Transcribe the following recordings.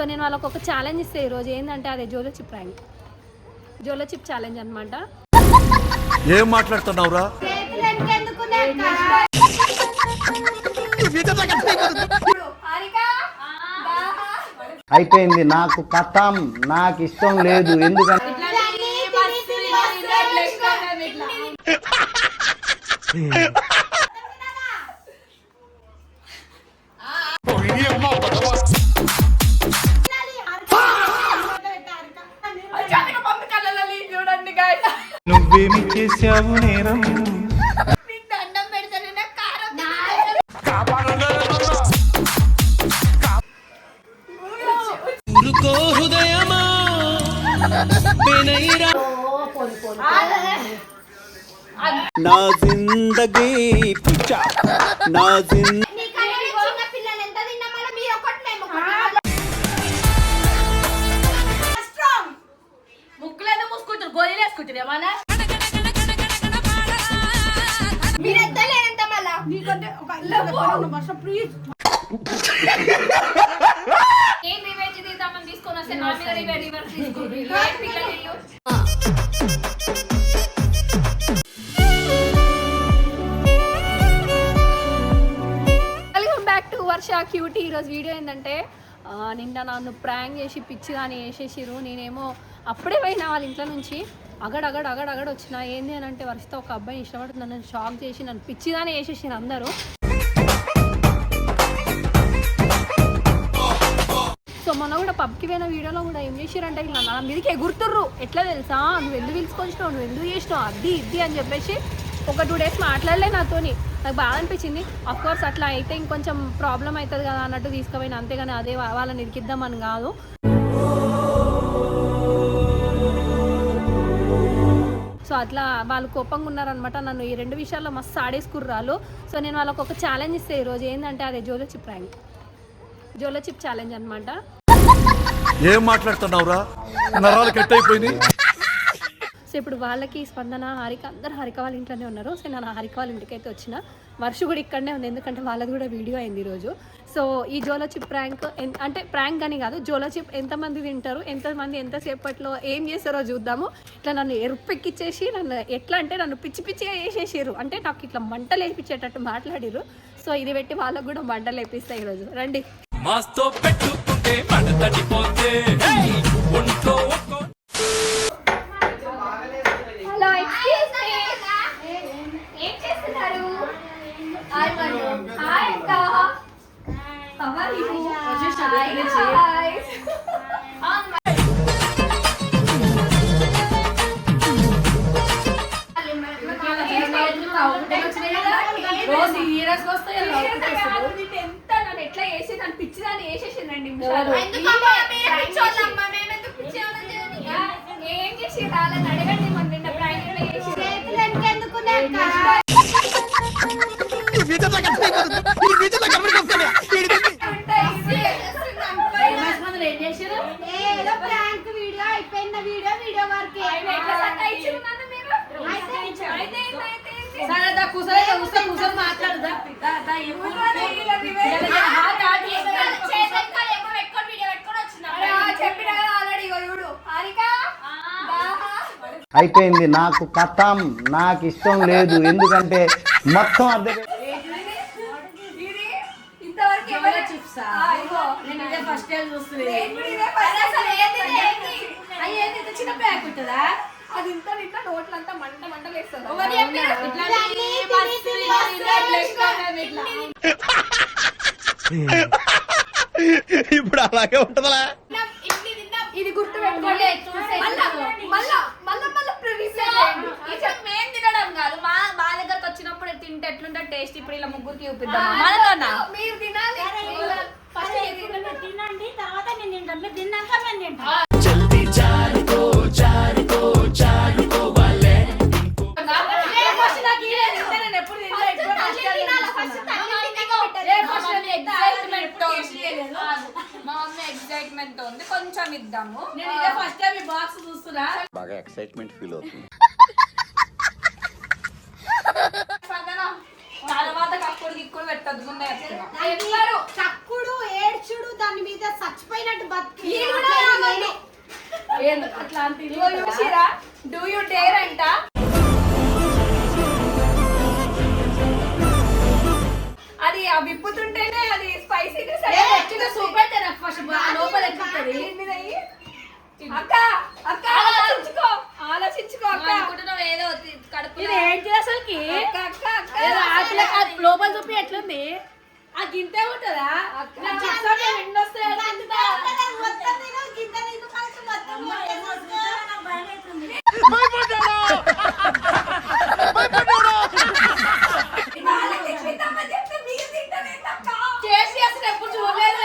So నేను వాళ్ళకి ఒక ఛాలెంజ్ ఇస్తే ఈరోజు ఏంటంటే అదే జోలో చిప్ ప్రాంక్. జోలో చిప్ ఛాలెంజ్ అనమాట. ఏం మాట్లాడుతున్నావురా? అయిపోయింది, నాకు కథం, నాకు ఇష్టం లేదు. ఎందుకంటే నువ్వేమి చేసావు నేరం? హృదయమా నా జిందగీ పిచ్చా, నా ముక్కులేదు మూసుకుంటారు, గోళీలు వేసుకుంటారు ఏమన్నా. ఏం రివెంజ్ తీద్దామని తీసుకొని వస్తే నా మీద రివెంజ్ తీసుకుంటారు. Welcome back to Varsha cutie. ఈరోజు వీడియో ఏంటంటే నిన్న నన్ను ప్రాంక్ చేసి పిచ్చి కానీ వేసేసిరు. నేనేమో అప్పుడే పోయినా వాళ్ళ ఇంట్లో నుంచి అగడ వచ్చిన. ఏంది అని అంటే వర్షతో ఒక అబ్బాయిని ఇష్టపడుతుంది, నన్ను షాక్ చేసి నన్ను పిచ్చిదానే వేసేసారు అందరూ. సో మొన్న కూడా పబ్కి పోయిన వీడియోలో కూడా ఏం చేసారంటే ఇలా నా మీదకి ఎగురుతుర్రు. ఎట్లా తెలుసా, నువ్వు ఎందుకు పిలుచుకొచ్చినావు, నువ్వు ఎందుకు చేసినావు, అది ఇది అని చెప్పేసి ఒక 2 days మాట్లాడలే నాతోని. నాకు బాగా అనిపించింది. అఫ్కోర్స్ అట్లా అయితే ఇంకొంచెం ప్రాబ్లం అవుతుంది కదా అన్నట్టు తీసుకుపోయిన, అంతేగాని అదే వాళ్ళని ఇరికిద్దామని కాదు. సో అట్లా వాళ్ళు కోపంగా ఉన్నారనమాట. నన్ను ఈ 2 విషయాల్లో మస్తు ఆడేసుకుర్రాలు. సో నేను వాళ్ళకి ఒక ఛాలెంజ్ ఇస్తే ఈరోజు ఏంటంటే అదే జోలో చిప్ ప్రాంక్. జోలో చిప్ ఛాలెంజ్ అనమాట. ఏం మాట్లాడుతున్నావురా? నరాలు కట్ అయిపోయింది. సో ఇప్పుడు వాళ్ళకి స్పందన, హారిక, అందరు హారిక వాళ్ళ ఇంట్లోనే ఉన్నారు. సో నేను హారిక వాళ్ళ ఇంటికి అయితే వచ్చిన. వర్ష కూడా ఇక్కడనే ఉంది, ఎందుకంటే వాళ్ళది కూడా వీడియో అయింది ఈరోజు. సో ఈ జోలో చిప్ ప్రాంక్ అంటే ప్రాంక్ అని కాదు, జోలో చిప్ ఎంతమంది తింటారు, ఎంతమంది ఎంతసేపట్లో ఏం చేస్తారో చూద్దాము. ఇట్లా నన్ను ఎరుపెక్కిచ్చేసి నన్ను ఎట్లా అంటే నన్ను పిచ్చి పిచ్చిగా వేసేసారు. అంటే నాకు ఇట్లా మంటలు వేయించేటట్టు మాట్లాడిరు. సో ఇది పెట్టి వాళ్ళకు కూడా మంటలు వేపిస్తాయి ఈరోజు. రండి. హలో, ఎక్స్క్యూజ్ మీ, ఏం చేస్తున్నారు? హాయ్ మను. హాయ్ అక్క. How are you? హాయ్. నన్ను ఎట్లా వేసి నన్ను పిచ్చిదాన్ని వేసేసిందండి. ఏం చేసి రాలని అడగండి. మన నిన్న ప్రాంక్ చేసి అయిపోయింది, నాకు కథం, నాకు ఇష్టం లేదు. ఎందుకంటే మొత్తం అర్థం చిన్న బ్యాగ్ ఉంటుందా, అది ఇంత నింట నోట్లంతా మంట మంటలు వేస్తుంది. ఇప్పుడు అలాగే ఉంటుందా? ఇది గుర్తు పెట్టుకోండి. మేము తినడం కాదు, మా దగ్గరకు వచ్చినప్పుడు తింటే ఎట్లుంటే టేస్ట్. ఇప్పుడు ఇలా ముగ్గురికి చూపిద్దాం. మీరు తినాలి, తినండి, తర్వాత నేను తింటాను. మీరు తిన్నాక మేము తింటాం. మా మమ్మీ ఎక్సైట్మెంట్ తో ఉంది, కొంచెం ఇద్దాము. నేను ఇదే ఫస్ట్ టైం ఈ బాక్స్ చూస్తున్నా, బాగా ఎక్సైట్మెంట్ ఫీల్ అవుతుంది. తర్వాత కప్పుడు చక్కుడు పెట్టద్దు ముందే చక్కుడు ఏడ్చుడు దాని మీద చచ్చిపోయినట్టు బతికి అట్లాంటి చూసిరా డూ యూ డేర్ అంట అది ఆ విప్పుతుంటేనే అది స్పైసీనెస్ సూపర్ ఫస్ట్ లోపల ఎక్కుతుంది అక్క అక్క ఆలోచించుకో అక్క అనుకుంటున్నావు ఏదో కడుపు ఇది ఏంటి అసలుకి అక్క అక్క అక్క లోపల చూపి ఎట్లుంది ఆ గింతే ఉంటుందా చేసి అసలు ఎప్పుడు చూడలేదు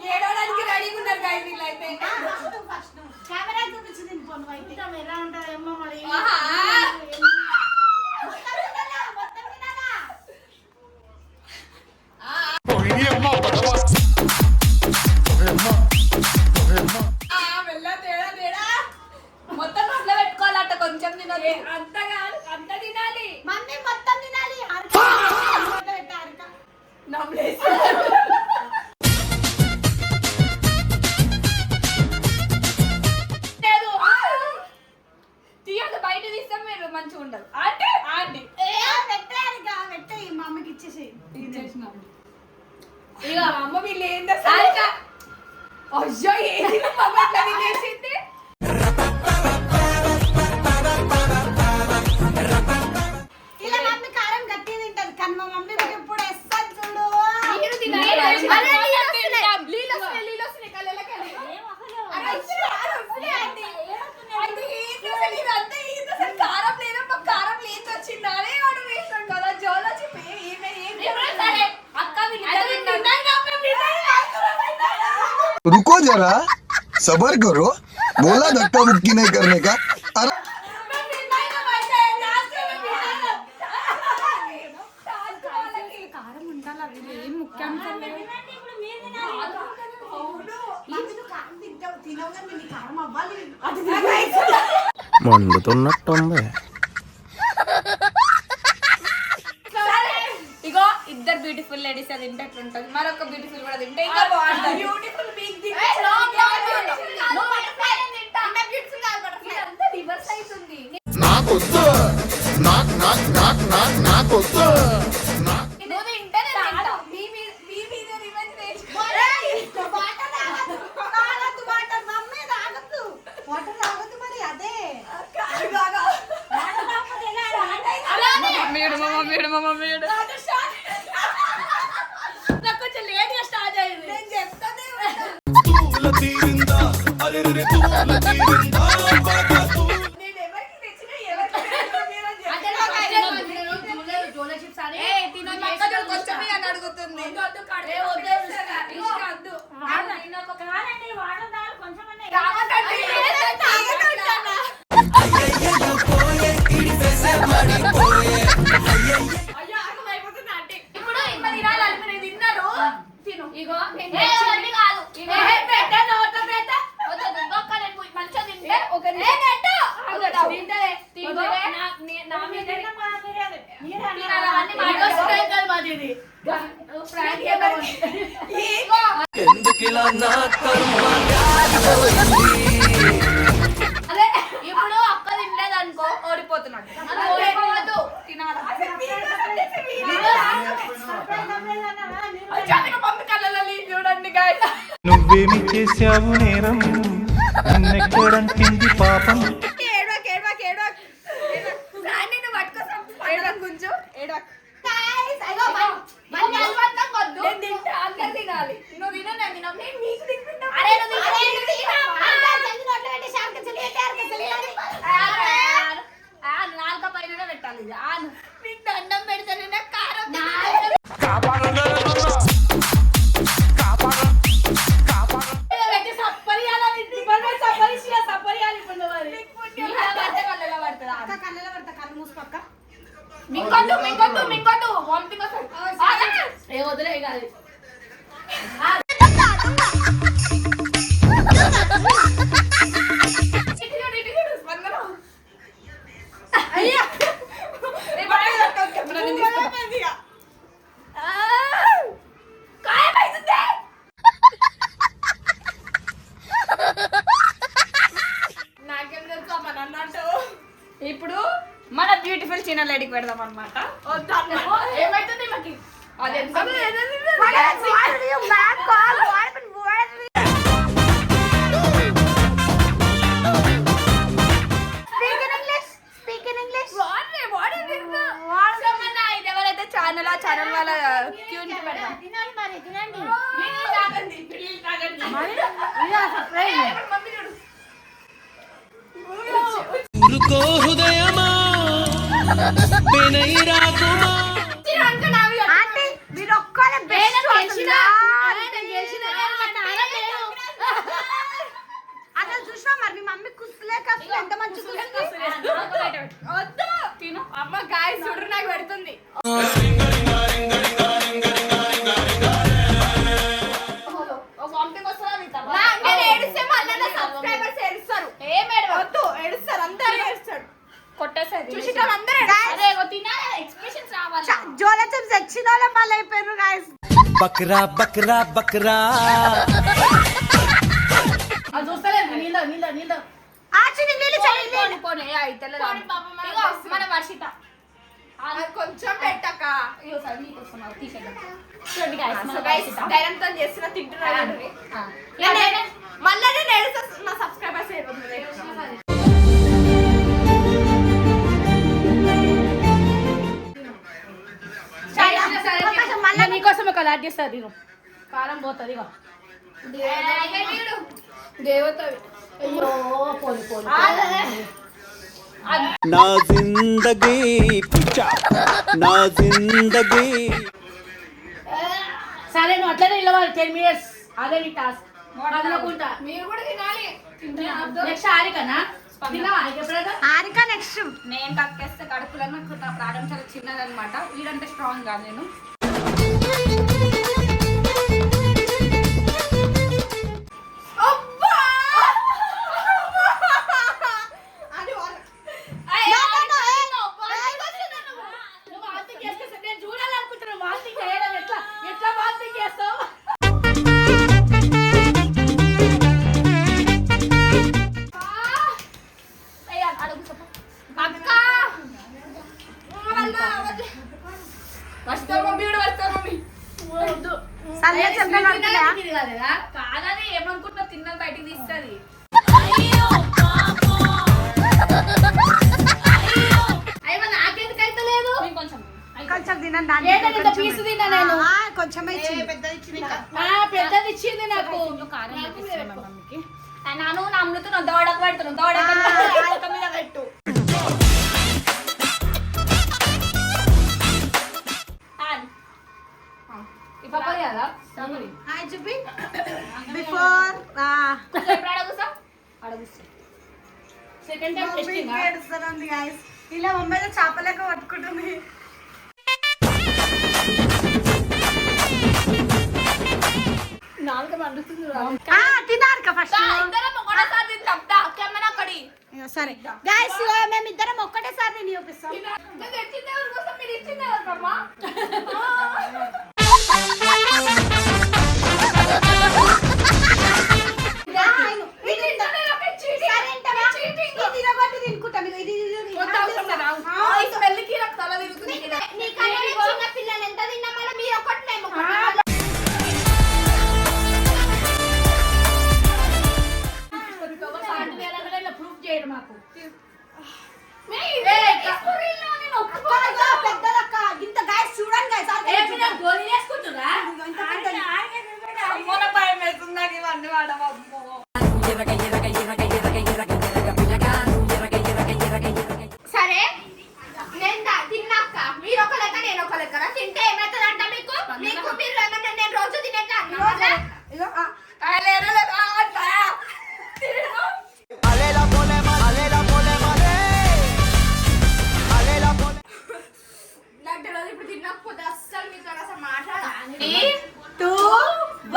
ఏడవడానికి రెడీగా ఉన్నారు గాయ వీళ్ళైతే కెమెరా చూపించింది ఎలా ఉంటారేమో మరి మొత్తం నోట్లో పెట్టుకోవాలట కొంచెం తినాలి అంత తినాలి మమ్మీ మొత్తం తినాలి నమ్మలేసి తీయండి బయట తీస్తాం మీరు మంచిగా ఉండదు అంటే ఆంటీ పెట్టాయి మా అమ్మకి ఇచ్చేసి ఇచ్చేసినాం ఇక అమ్మ వీళ్ళు ఏంటో అయ్యో ఏది తినేసింది ఇలా మమ్మీ కారం గట్టి తింటది కానీ మా మమ్మీ ఇప్పుడు వేస్తాను చూడు మీరు తినాలి నీళ్ళు వస్తున్నాయి కళ్ళకి కారం లేదమ్మా కారం లేదు వచ్చింది అదే వాడు వేసాం కదా జోలో చెప్పి అక్క रुको जरा सबर करो बोला धक्का मुक्की नहीं करने का अरे కారం ఉండాలి అది ఏం ముఖ్యం కారం అవ్వాలి మండుతున్నట్టుంది ఇగో ఇద్దరు బ్యూటిఫుల్ లేడీస్ అది తింటే ఎట్లుంటది మరొక బ్యూటిఫుల్ కూడా తింటే ఇంకా బాగుంటది బ్యూటిఫుల్ బిగ్ రివర్స్ అవుతుంది నాకొద్దు నాకొద్దు నువ్వు తింటే నేను తింటా. మీ మీద రివెంజ్ నేర్చుకోవాలి నాకు కొంచెం లేట్ గా స్టార్ట్ అయింది నేను చెప్తానే నేను ఎవరికి తెచ్చినా ఎవరికి కొంచెం అని అడుగుతుంది ఇప్పుడు ఇమ్మ తినాలి మీరు తిన్నారు తిను ఇగో కాదు మంచిగా తింటే ఒక అదే ఇప్పుడు అక్క తినలేదు అనుకో ఓడిపోతున్నాడు ఓడిపోవద్దు తినాలి మమ్మీ కళ్ళలో చూడండి గాయ నువ్వేమి చేశావు నేరం నిన్నెక్కడంటింది పాపం తినాలి నువ్వు తిన నేను తిన మీకు తింటున్నా నాలుక పైన పెట్టాలి మీకు దండం పెడతాను కారం పెట్టి సప్పరియాలి సప్పరియాలి ఇప్పుడు చిన్న లేడీకి పెడదాం అనమాట. ఏమైతుంది మాకు అది ఎవరైతే ఛానల్ ఆ ఛానల్ వాళ్ళ క్యూన్ పెడదాం. ఊరుకో హృదయమా పెనై రాకుమా మీరు ఒక్కరే అసలు చూసినా మరి మీ మమ్మీ కుస్సులే కసులు ఎంత మంచి వద్దు తిను అమ్మ గాయ చూడు నాకు పెడుతుంది. నేను ఏడిస్తే మళ్ళీ నా సబ్స్క్రైబర్స్ ఏడుస్తారు. వద్దు ఏడుస్తారు, అందరూ ఏడుస్తారు. చూసేటోళ్ళు అందరూ జోల చిప్స్ తెచ్చిన వాళ్ళే మళ్ళీ అయిపోయారు గాయస్. బక్రా బక్రా బక్రా మన వర్షిత కొంచెం పెట్టక ధైర్యంతో చేస్తున్నా తింటున్నాను. మళ్ళీ నేను ఏడుస్తా, నా సబ్స్క్రైబర్స్ అయిపోతుంది. నీకోసం ఒక లాట్ చేస్తుంది ఇగో కారం పోతుంది ఇగో దేవత నా జిందగీ పిచ్చా నా జిందగీ. సరే నువ్వు అట్లనే నిలవాలి 10 minutes అదే నీ టాస్క్. మీరు కూడా తినాలి. నెక్స్ట్ హారికనా హారిక నెక్స్ట్ నేను కక్కేస్తే కడుపులో నాకు నా ప్రాణం చాలా చిన్నదనమాట. వీడంటే స్ట్రాంగ్ గా నేను చూడాలనుకుంటున్నాను వాంతింగ్ చేయడం ఎట్లా వాంతింగ్ చేస్తావు. కాదని ఏమనుకుంటున్నా తిన్న బయటికి తీస్తుంది. అయ్యో నాకెందుకు అయితే లేదు కొంచెం తినండి. పీసు తిన్నా నేను కొంచెం పెద్దది ఇచ్చింది నాకు. నాను నా అమృతం దోడకు పెడుతున్నాను. దోడక మీద పెట్టు. హాయ్ చూపి బిఫోర్ సెకండ్ టైం టెస్టింగ్ ఏడుస్తానండి గాయస్. ఇలా మమ్మల్ని చేపలేక పట్టుకుంటుంది. నాలుగు మండుతుంది. తినారు ఫస్ట్ సరే గాయస్ మేమిద్దరం ఒక్కటేసారి నేను చూపిస్తాం. పిల్లలు ఎంత తిన్నా మళ్ళీ మీరు ఒకటి మేము ప్రూఫ్ చేయడం మాకు పెద్దదక్క ఇంత గాయస్ చూడండి భయం వేస్తుంది నాకు ఇవన్నీ వాడవమ్మో. సరే నేను తిన్నాక మీరు ఒక లెక్క నేను ఒక లెక్క తింటే ఏమవుతుంది అంట మీకు మీకు మీరు ఏమన్నా నేను రోజు తినేట్లా ఇప్పుడు తినకపోతే అస్సలు మీతో అసలు మాట్లాడాలి. 2,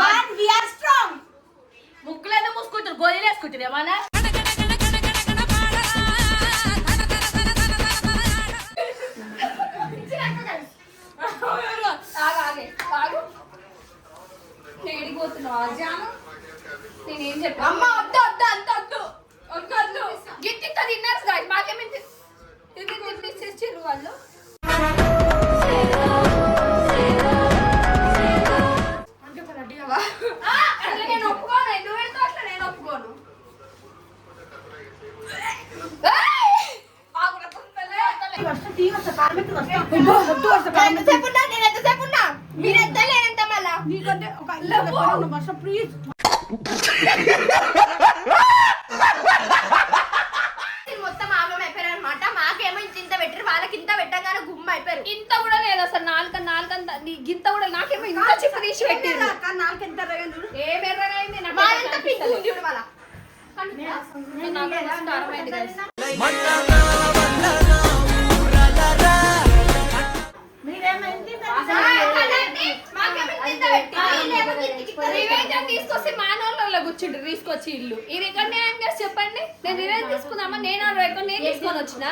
1 we are strong. ముక్కులేదో మూసుకుంటారు గోళీలు వేసుకుంటారు ఏమన్నా. నేనేం చెప్పా అమ్మ వద్దు వద్దు అంత వద్దు వద్దు గిట్టి తిన్నారు మాకేమి ఇచ్చారు వాళ్ళు. అట్లా నేను ఒప్పుకోను, నువ్వు పెడతావు అట్లా నేను ఒప్పుకోను. మీరు ఎంత లేనంత మళ్ళా మొత్తం ఆగం అయిపోయారు అనమాట. మాకేమో ఇంత పెట్టారు, వాళ్ళకి ఇంత పెట్టగానే గుమ్మ అయిపోయారు. ఇంత కూడా లేదు అసలు, నాలుకంత గింత కూడా నాకేమో ఇంత చిప్పు తీసి పెట్టారు. ఏం ఎర్రగైంది నాకు వాళ్ళంతా పింక్ ఉంది చూడు వాళ్ళ. తీసుకొచ్చి మానవులలో కూర్చుంటు తీసుకొచ్చి ఇల్లు ఇది ఎక్కడ న్యాయం చేసి చెప్పండి. నేను రివెంజ్ తీసుకుందామా, నేను ఎక్కడ నేను తీసుకొని వచ్చిన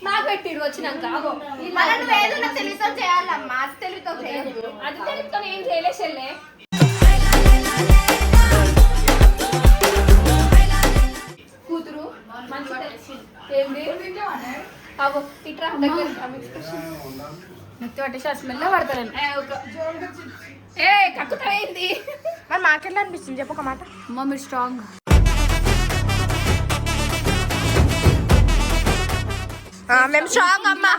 నాకు పెట్టిరు వచ్చినాక ఏదైనా తెలివితో చేయాలమ్మా, అది తెలివితో చేయదు. అది తెలివితో ఏం చేయలేసెళ్ళే. కూతురు మంచి ఏంది అగో ఇట్రా దగ్గర స్మెల్ పడతాను. ఏ కక్కుతాయింది మరి మాకెట్లా అనిపిస్తుంది చెప్పు ఒక మాట. Mummy strong. మేము స్ట్రాంగ్ అమ్మా.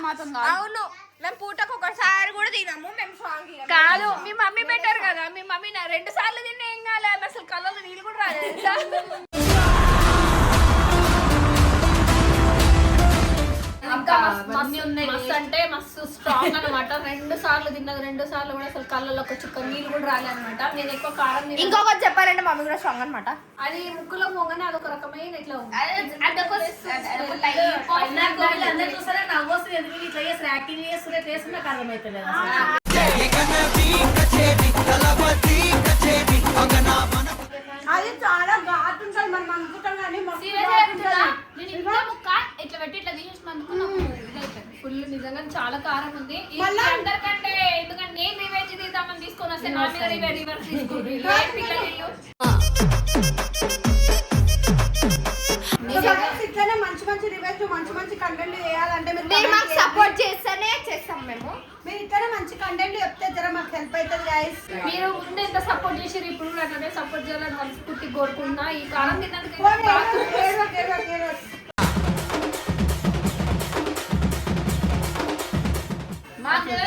అవును, మేము పూటకు ఒకసారి కూడా తినము. మేము స్ట్రాంగ్ కాదు, మీ మమ్మీ బెటర్ కదా. మీ మమ్మీ 2 సార్లు తిన్నా ఏం కాలే, అసలు కళ్ళలో నీళ్ళు కూడా రాలేదు. మస్తు అంటే మస్తు స్ట్రాంగ్ అనమాట. 2 సార్లు తిన్నది, 2 సార్లు కూడా అసలు కళ్ళలో ఒక చుక్క నీళ్ళు కూడా రాలేదనమాట. నేను ఎక్కువ కారం తిన్నా. ఇంకొకటి చెప్పాలంటే మమ్మీ కూడా స్ట్రాంగ్ అనమాట. అది ముక్కులో మొగనే అదొక రకమైన ఇట్లా ఉంది. అది చాలా ఘాటు ఉంటుంది, మనం అనుకుంటాం కానీ ఇట్లా పెట్టి ఇట్లా తీసేసినందుకు నాకు ఇదైపోయింది ఫుల్. నిజంగా చాలా కారం ఉంది. అందరికంటే ఎందుకంటే నేను రివెంజ్ తీద్దామని తీసుకొని వస్తే నా మీద రివర్స్ తీసుకుంటారు. ఇట్లనే మంచి మంచి రివెంజ్, మంచి మంచి కంటెంట్ చేయాలంటే మీరు మాకు సపోర్ట్ చేస్తేనే చేస్తాం. మీరు ఇట్లనే మంచి కంటెంట్ చెప్తే జర మాకు హెల్ప్ అవుతుంది గైస్. మీరు ముందు ఎంత సపోర్ట్ చేసారు, ఇప్పుడు కూడా అట్లనే సపోర్ట్ చేయాలని మనస్ఫూర్తి కోరుకుంటున్నా. ఈ కాలం తిన్నందుకు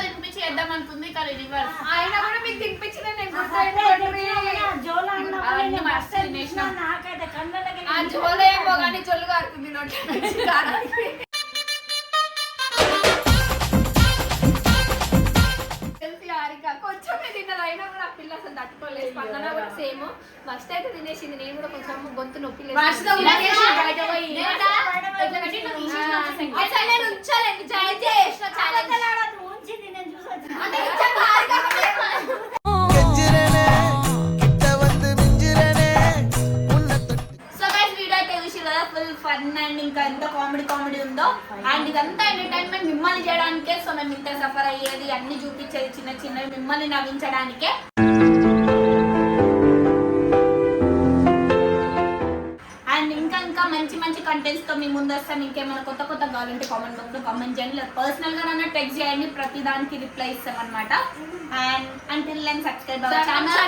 తినిపించి వేద్దాం అనుకుంది కానీ రివర్స్ అయినా కూడా మీకు తినిపించిన జోలో ఏమో కానీ జొల్లు కారుతుంది నోటి తెలిసి హారిక కొంచెమే తిన్నది, అయినా కూడా ఆ పిల్ల అసలు తట్టుకోలేదు. పక్కన కూడా సేమ్ ఫస్ట్ అయితే తినేసింది. నేను కూడా కొంచెం గొంతు నొప్పి లేదు. ఫన్ అండ్ ఇంకా ఎంత కామెడీ ఉందో అండ్ ఇదంతా ఎంటర్టైన్మెంట్ మిమ్మల్ని చేయడానికే. సో మేము ఇంత సఫర్ అయ్యేది అన్ని చూపించేది చిన్న చిన్నవి మిమ్మల్ని నవ్వించడానికే. అండ్ ఇంకా మంచి మంచి కంటెంట్స్ తో మీ ముందు వస్తాం. ఇంకేమైనా కొత్త కావాలంటే కామెంట్ బాక్స్ లో కామెంట్ చేయండి, లేదా పర్సనల్ గా నన్ను టెక్స్ట్ చేయండి. ప్రతి దానికి రిప్లై ఇస్తాం అనమాట. And until then subscribe our channel.